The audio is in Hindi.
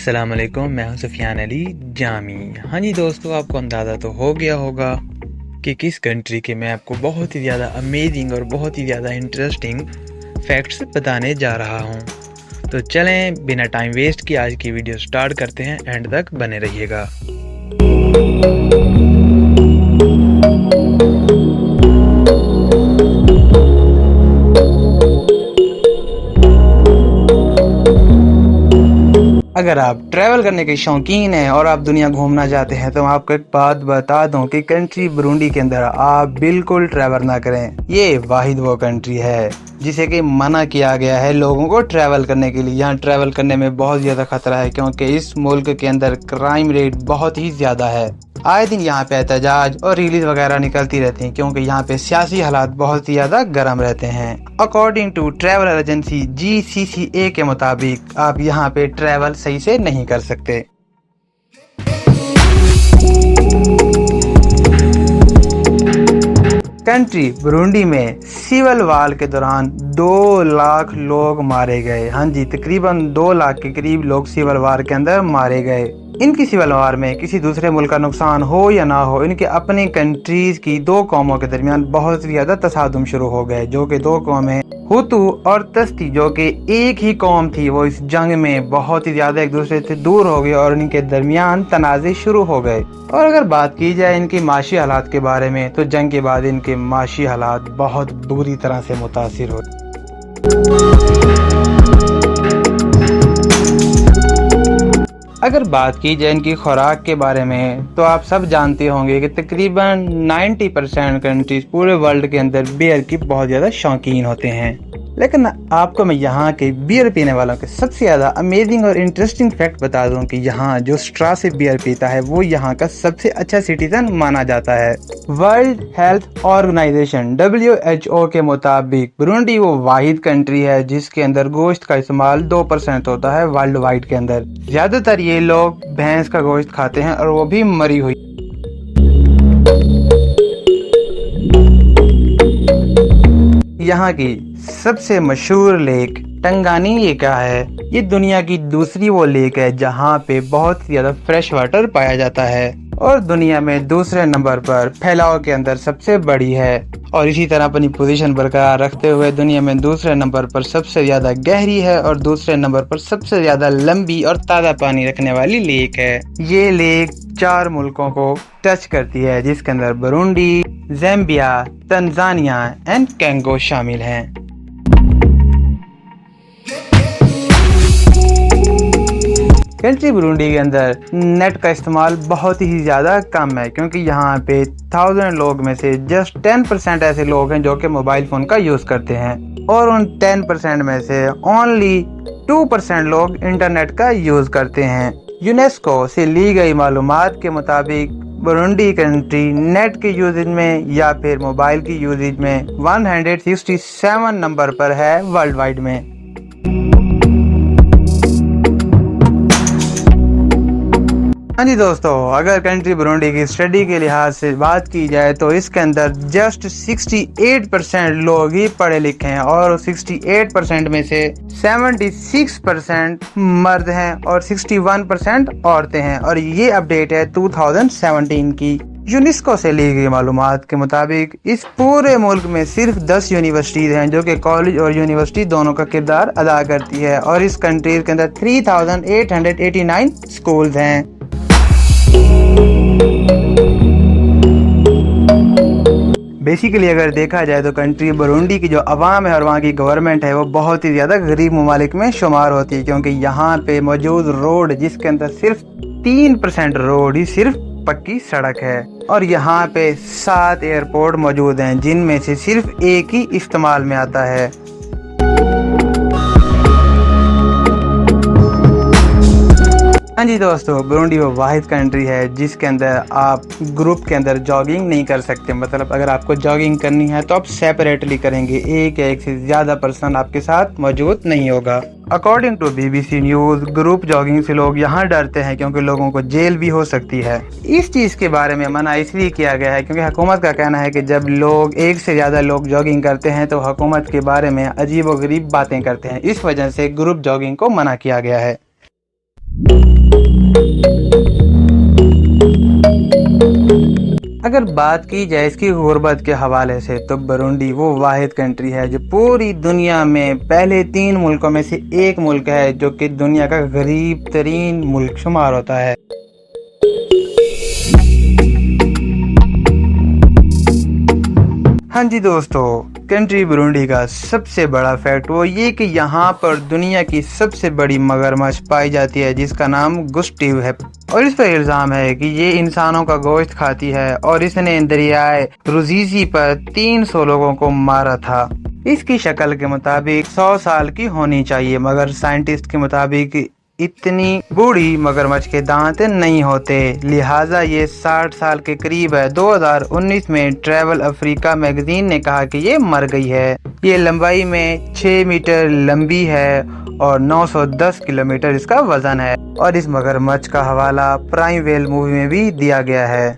अस्सलाम वालेकुम, मैं हूं सुफियान अली जामी। हाँ जी दोस्तों, आपको अंदाज़ा तो हो गया होगा कि किस कंट्री के मैं आपको बहुत ही ज़्यादा अमेजिंग और बहुत ही ज़्यादा इंटरेस्टिंग फैक्ट्स बताने जा रहा हूं। तो चलें बिना टाइम वेस्ट किए आज की वीडियो स्टार्ट करते हैं, एंड तक बने रहिएगा। अगर आप ट्रैवल करने के शौकीन हैं और आप दुनिया घूमना चाहते हैं तो मैं आपको एक बात बता दूं कि कंट्री बुरुंडी के अंदर आप बिल्कुल ट्रैवल ना करें। ये वाहिद वो कंट्री है जिसे कि मना किया गया है लोगों को ट्रैवल करने के लिए। यहाँ ट्रैवल करने में बहुत ज़्यादा खतरा है क्योंकि इस मुल्क के अंदर क्राइम रेट बहुत ही ज़्यादा है। आए दिन यहाँ पे एहतजाज और रिलीज वगैरह निकलती रहती हैं क्योंकि यहाँ पे सियासी हालात बहुत ही ज़्यादा गर्म रहते हैं। According to travel agency GCCA के मुताबिक आप यहाँ पे ट्रैवल सही से नहीं कर सकते। कंट्री बुरुंडी में सिविल वार के दौरान 2 लाख लोग मारे गए। हाँ जी, तकरीबन 2 लाख के करीब लोग सिविल वार के अंदर मारे गए। इनकी सिविल वार में किसी दूसरे मुल्क का नुकसान हो या ना हो, इनके अपने कंट्रीज की 2 कौमों के दरमियान बहुत ज्यादा तसादुम शुरू हो गए, जो कि 2 कौमें हुतू और तस्ती जो कि एक ही कौम थी, वो इस जंग में बहुत ही ज्यादा एक दूसरे से दूर हो गए और इनके दरमियान तनाज़े शुरू हो गए। और अगर बात की जाए इनकी माशी हालात के बारे में तो जंग के बाद इनके माशी हालात बहुत बुरी तरह से मुतासिर हुए। अगर बात की जाए इनकी खुराक के बारे में तो आप सब जानते होंगे कि तकरीबन 90% कंट्रीज पूरे वर्ल्ड के अंदर बियर की बहुत ज़्यादा शौकीन होते हैं। लेकिन आपको मैं यहाँ के बियर पीने वालों के सबसे ज़्यादा अमेजिंग और इंटरेस्टिंग फैक्ट बता दूँ कि यहाँ जो स्ट्रा से बियर पीता है वो यहाँ का सबसे अच्छा सिटीजन माना जाता है। वर्ल्ड हेल्थ ऑर्गेनाइजेशन WHO के मुताबिक बुरुंडी वो वाहिद कंट्री है जिसके अंदर गोश्त का इस्तेमाल 2% होता है वर्ल्ड वाइड के अंदर। ज्यादातर ये लोग भैंस का गोश्त खाते हैं और वो भी मरी हुई। यहाँ की सबसे मशहूर लेक टंगानी का है। ये दुनिया की दूसरी वो लेक है जहाँ पे बहुत ज्यादा फ्रेश वाटर पाया जाता है और दुनिया में दूसरे नंबर पर फैलाव के अंदर सबसे बड़ी है। और इसी तरह अपनी पोजीशन बरकरार रखते हुए दुनिया में दूसरे नंबर पर सबसे ज्यादा गहरी है और दूसरे नंबर पर सबसे ज्यादा लंबी और ताज़ा पानी रखने वाली लेक है। ये लेक 4 मुल्कों को टच करती है जिसके अंदर बुरुंडी, ज़ाम्बिया, तंजानिया एंड कंगो शामिल हैं। कंट्री बुरुंडी के अंदर नेट का इस्तेमाल बहुत ही ज़्यादा कम है क्योंकि यहाँ पे 1000 लोग में से जस्ट 10% ऐसे लोग हैं जो कि मोबाइल फ़ोन का यूज़ करते हैं और उन 10% में से ओनली 2% लोग इंटरनेट का यूज़ करते हैं। यूनेस्को से ली गई मालूमात के मुताबिक बुरुंडी कंट्री नेट के यूजेज में या फिर मोबाइल की यूजेज में 167 नंबर पर है वर्ल्ड वाइड में। हाँ जी दोस्तों, अगर कंट्री बुरुंडी की स्टडी के लिहाज से बात की जाए तो इसके अंदर जस्ट 68% लोग ही पढ़े लिखे हैं और 68% में से 76% मर्द हैं और 61% औरतें हैं। और ये अपडेट है 2017 की। यूनेस्को से ली गई मालूमात के मुताबिक इस पूरे मुल्क में सिर्फ 10 यूनिवर्सिटीज हैं जो कि कॉलेज और यूनिवर्सिटी दोनों का किरदार अदा करती है और इस कंट्री के अंदर 3889 स्कूल्स हैं। बेसिकली अगर देखा जाए तो कंट्री बुरुंडी की जो अवाम है और वहाँ की गवर्नमेंट है वो बहुत ही ज़्यादा गरीब ममालिक में शुमार होती है क्योंकि यहाँ पे मौजूद रोड जिसके अंदर सिर्फ 3% रोड ही सिर्फ पक्की सड़क है और यहाँ पे 7 एयरपोर्ट मौजूद हैं जिनमें से सिर्फ एक ही इस्तेमाल में आता है। हाँ जी दोस्तों, बुरुंडी वो वाहिद कंट्री है जिसके अंदर आप ग्रुप के अंदर जॉगिंग नहीं कर सकते। मतलब अगर आपको जॉगिंग करनी है तो आप सेपरेटली करेंगे, एक या एक से ज़्यादा पर्सन आपके साथ मौजूद नहीं होगा। According to BBC news, group jogging से लोग यहाँ डरते हैं क्योंकि लोगों को जेल भी हो सकती है। इस चीज़ के बारे में मना इसलिए किया गया है क्योंकि हुकूमत का कहना है कि जब लोग एक से ज़्यादा लोग जॉगिंग करते हैं तो हुकूमत के बारे में अजीब व गरीब बातें करते हैं, इस वजह से ग्रुप जॉगिंग को मना किया गया है। अगर बात की जाए इसकी गुर्बत के हवाले से तो बुरुंडी वो वाहिद कंट्री है जो पूरी दुनिया में पहले 3 मुल्कों में से एक मुल्क है जो कि दुनिया का गरीब तरीन मुल्क शुमार होता है। हाँ जी दोस्तों, कंट्री बुरुंडी का सबसे बड़ा फैक्ट वो ये कि यहाँ पर दुनिया की सबसे बड़ी मगरमच्छ पाई जाती है जिसका नाम गुस्टिव है और इस पर इल्जाम है कि ये इंसानों का गोश्त खाती है और इसने दरियाए रुजीसी पर 300 लोगों को मारा था। इसकी शक्ल के मुताबिक 100 साल की होनी चाहिए मगर साइंटिस्ट के मुताबिक इतनी बूढ़ी मगरमच्छ के दांत नहीं होते, लिहाजा ये 60 साल के करीब है। 2019 में ट्रैवल अफ्रीका मैगजीन ने कहा कि ये मर गई है। ये लंबाई में 6 मीटर लंबी है और 910 किलोमीटर इसका वजन है और इस मगरमच्छ का हवाला प्राइम वेल मूवी में भी दिया गया है।